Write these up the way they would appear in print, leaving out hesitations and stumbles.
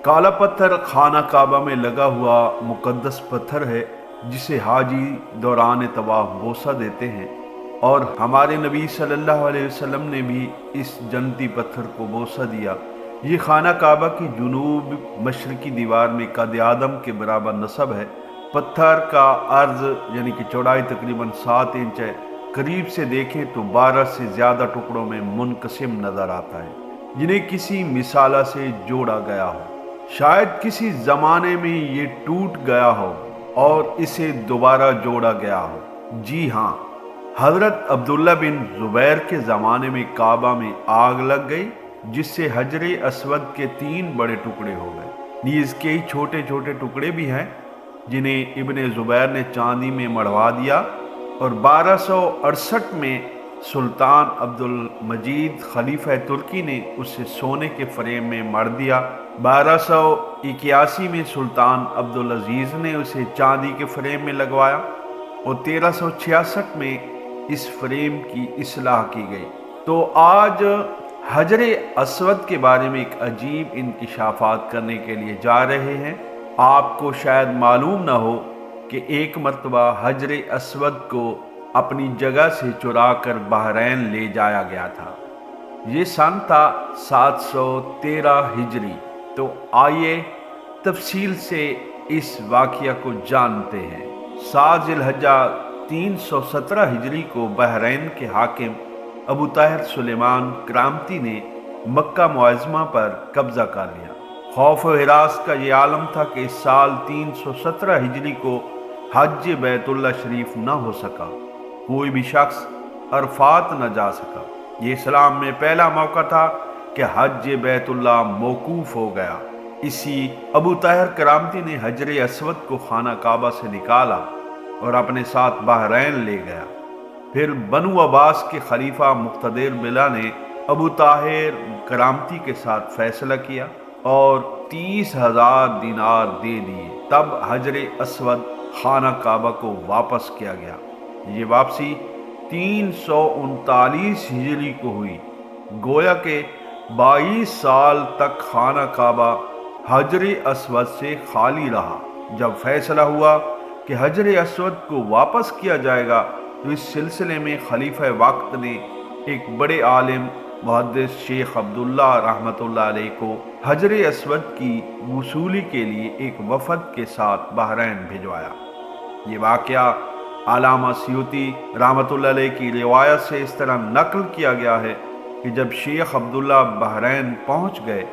کالا پتھر خانہ کعبہ میں لگا ہوا مقدس پتھر ہے جسے حاجی دوران طواف بوسہ دیتے ہیں، اور ہمارے نبی صلی اللہ علیہ وسلم نے بھی اس جنتی پتھر کو بوسہ دیا۔ یہ خانہ کعبہ کی جنوب مشرقی دیوار میں قد آدم کے برابر نصب ہے۔ پتھر کا عرض یعنی کہ چوڑائی تقریباً 7 انچ ہے۔ قریب سے دیکھیں تو 12 سے زیادہ ٹکڑوں میں منقسم نظر آتا ہے، جنہیں کسی مثالہ سے جوڑا گیا ہو۔ شاید کسی زمانے میں یہ ٹوٹ گیا ہو اور اسے دوبارہ جوڑا گیا ہو۔ جی ہاں، حضرت عبداللہ بن زبیر کے زمانے میں کعبہ میں آگ لگ گئی، جس سے حجر اسود کے 3 بڑے ٹکڑے ہو گئے۔ نیز کئی چھوٹے چھوٹے ٹکڑے بھی ہیں جنہیں ابن زبیر نے چاندی میں مڑوا دیا، اور 1268 میں سلطان عبد المجید خلیفہ ترکی نے اسے سونے کے فریم میں مڑ دیا۔ 1281 میں سلطان عبد العزیز نے اسے چاندی کے فریم میں لگوایا، اور 1366 میں اس فریم کی اصلاح کی گئی۔ تو آج حجر اسود کے بارے میں ایک عجیب انکشافات کرنے کے لیے جا رہے ہیں۔ آپ کو شاید معلوم نہ ہو کہ ایک مرتبہ حجر اسود کو اپنی جگہ سے چرا کر بحرین لے جایا گیا تھا۔ یہ سن تھا 713 ہجری۔ تو آئیے تفصیل سے اس واقعہ کو جانتے ہیں۔ 7 ذی الحجہ 317 ہجری کو بحرین کے حاکم ابو طاہر سلیمان کرامتی نے مکہ معظمہ پر قبضہ کر لیا۔ خوف و ہراس کا یہ عالم تھا کہ اس سال 317 ہجری کو حج بیت اللہ شریف نہ ہو سکا، کوئی بھی شخص عرفات نہ جا سکا۔ یہ اسلام میں پہلا موقع تھا کہ حج بیت اللہ موقوف ہو گیا۔ اسی ابو طاہر کرامتی نے حجر اسود کو خانہ کعبہ سے نکالا اور اپنے ساتھ بحرین لے گیا۔ پھر بنو عباس کے خلیفہ مقتدر بلہ نے ابو طاہر کرامتی کے ساتھ فیصلہ کیا اور 30,000 دینار دے دیے۔ تب حجر اسود خانہ کعبہ کو واپس کیا گیا۔ یہ واپسی 339 ہجری کو ہوئی۔ گویا کہ 22 سال تک خانہ کعبہ حجر اسود سے خالی رہا۔ جب فیصلہ ہوا کہ حجر اسود کو واپس کیا جائے گا تو اس سلسلے میں خلیفہ وقت نے ایک بڑے عالم محدث شیخ عبداللہ رحمۃ اللہ علیہ کو حجر اسود کی وصولی کے لیے ایک وفد کے ساتھ بحرین بھجوایا۔ یہ واقعہ علامہ سیوطی رحمۃ اللہ علیہ کی روایت سے اس طرح نقل کیا گیا ہے کہ جب شیخ عبداللہ بحرین پہنچ گئے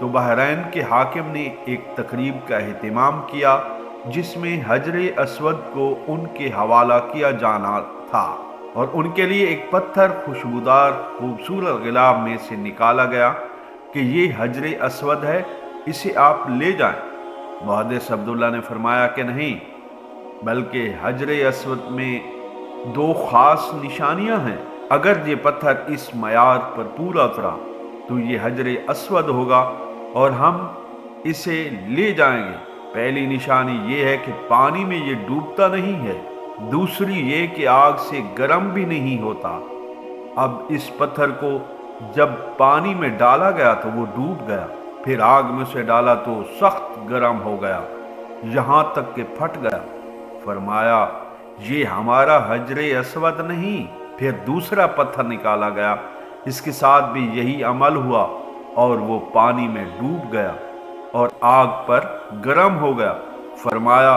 تو بحرین کے حاکم نے ایک تقریب کا اہتمام کیا جس میں حجر اسود کو ان کے حوالہ کیا جانا تھا، اور ان کے لیے ایک پتھر خوشبودار خوبصورت غلاف میں سے نکالا گیا کہ یہ حجر اسود ہے، اسے آپ لے جائیں۔ محدث عبداللہ نے فرمایا کہ نہیں، بلکہ حجر اسود میں 2 خاص نشانیاں ہیں۔ اگر یہ پتھر اس معیار پر پورا اترا تو یہ حجر اسود ہوگا اور ہم اسے لے جائیں گے۔ پہلی نشانی یہ ہے کہ پانی میں یہ ڈوبتا نہیں ہے، دوسری یہ کہ آگ سے گرم بھی نہیں ہوتا۔ اب اس پتھر کو جب پانی میں ڈالا گیا تو وہ ڈوب گیا، پھر آگ میں سے ڈالا تو سخت گرم ہو گیا، یہاں تک کہ پھٹ گیا۔ فرمایا یہ ہمارا حجر اسود نہیں۔ پھر دوسرا پتھر نکالا گیا، اس کے ساتھ بھی یہی عمل ہوا اور وہ پانی میں ڈوب گیا اور آگ پر گرم ہو گیا۔ فرمایا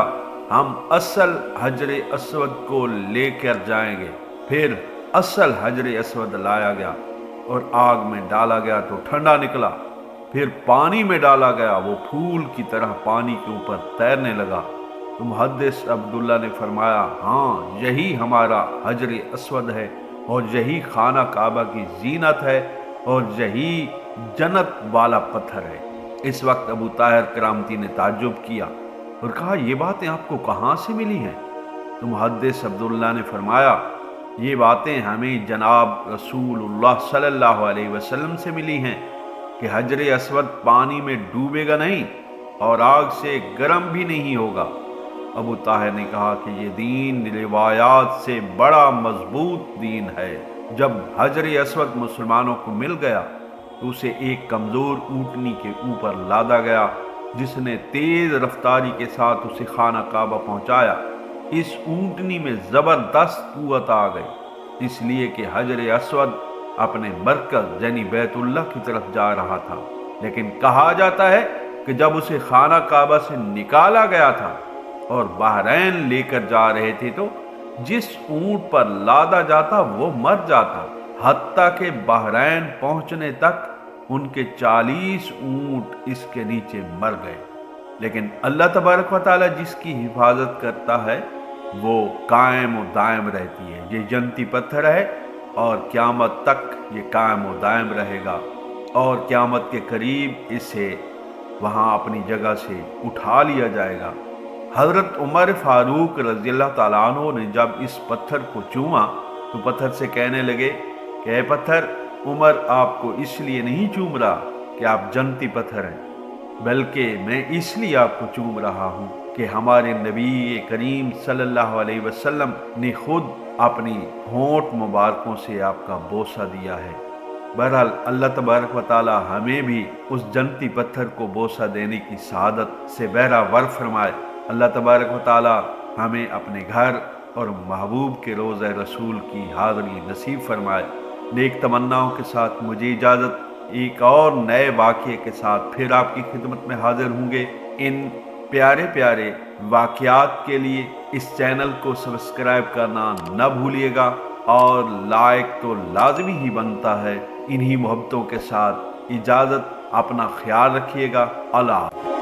ہم اصل حجر اسود کو لے کر جائیں گے۔ پھر اصل حجر اسود لایا گیا اور آگ میں ڈالا گیا تو ٹھنڈا نکلا، پھر پانی میں ڈالا گیا، وہ پھول کی طرح پانی کے اوپر تیرنے لگا۔ تو محدث عبداللہ نے فرمایا ہاں یہی ہمارا حجر اسود ہے، اور یہی خانہ کعبہ کی زینت ہے، اور یہی جنت والا پتھر ہے۔ اس وقت ابو طاہر کرامتی نے تعجب کیا اور کہا یہ باتیں آپ کو کہاں سے ملی ہیں؟ تو محدث عبداللہ نے فرمایا یہ باتیں ہمیں جناب رسول اللہ صلی اللہ علیہ وسلم سے ملی ہیں کہ حجر اسود پانی میں ڈوبے گا نہیں اور آگ سے گرم بھی نہیں ہوگا۔ ابو طاہر نے کہا کہ یہ دین روایات سے بڑا مضبوط دین ہے۔ جب حجر اسود مسلمانوں کو مل گیا تو اسے ایک کمزور اونٹنی کے اوپر لادا گیا جس نے تیز رفتاری کے ساتھ اسے خانہ کعبہ پہنچایا۔ اس اونٹنی میں زبردست قوت آ گئی، اس لیے کہ حجر اسود اپنے مرکز یعنی بیت اللہ کی طرف جا رہا تھا، لیکن کہا جاتا ہے کہ جب اسے خانہ کعبہ سے نکالا گیا تھا اور بحرین لے کر جا رہے تھے تو جس اونٹ پر لادا جاتا وہ مر جاتا، حتیٰ کہ بحرین پہنچنے تک ان کے 40 اونٹ اس کے نیچے مر گئے۔ لیکن اللہ تبارک و تعالی جس کی حفاظت کرتا ہے وہ قائم و دائم رہتی ہے۔ یہ جنتی پتھر ہے اور قیامت تک یہ قائم و دائم رہے گا، اور قیامت کے قریب اسے وہاں اپنی جگہ سے اٹھا لیا جائے گا۔ حضرت عمر فاروق رضی اللہ تعالیٰ عنہ نے جب اس پتھر کو چوما تو پتھر سے کہنے لگے کہ اے پتھر، عمر آپ کو اس لیے نہیں چوم رہا کہ آپ جنتی پتھر ہیں، بلکہ میں اس لیے آپ کو چوم رہا ہوں کہ ہمارے نبی کریم صلی اللہ علیہ وسلم نے خود اپنی ہونٹ مبارکوں سے آپ کا بوسہ دیا ہے۔ بہرحال اللہ تبارک و تعالی ہمیں بھی اس جنتی پتھر کو بوسہ دینے کی سعادت سے بہرہ فرمائے۔ اللہ تبارک و تعالی ہمیں اپنے گھر اور محبوب کے روضہ رسول کی حاضری نصیب فرمائے۔ نیک تمناؤں کے ساتھ مجھے اجازت، ایک اور نئے واقعے کے ساتھ پھر آپ کی خدمت میں حاضر ہوں گے۔ ان پیارے پیارے واقعات کے لیے اس چینل کو سبسکرائب کرنا نہ بھولیے گا، اور لائک تو لازمی ہی بنتا ہے۔ انہی محبتوں کے ساتھ اجازت، اپنا خیال رکھیے گا۔ اللہ حافظ۔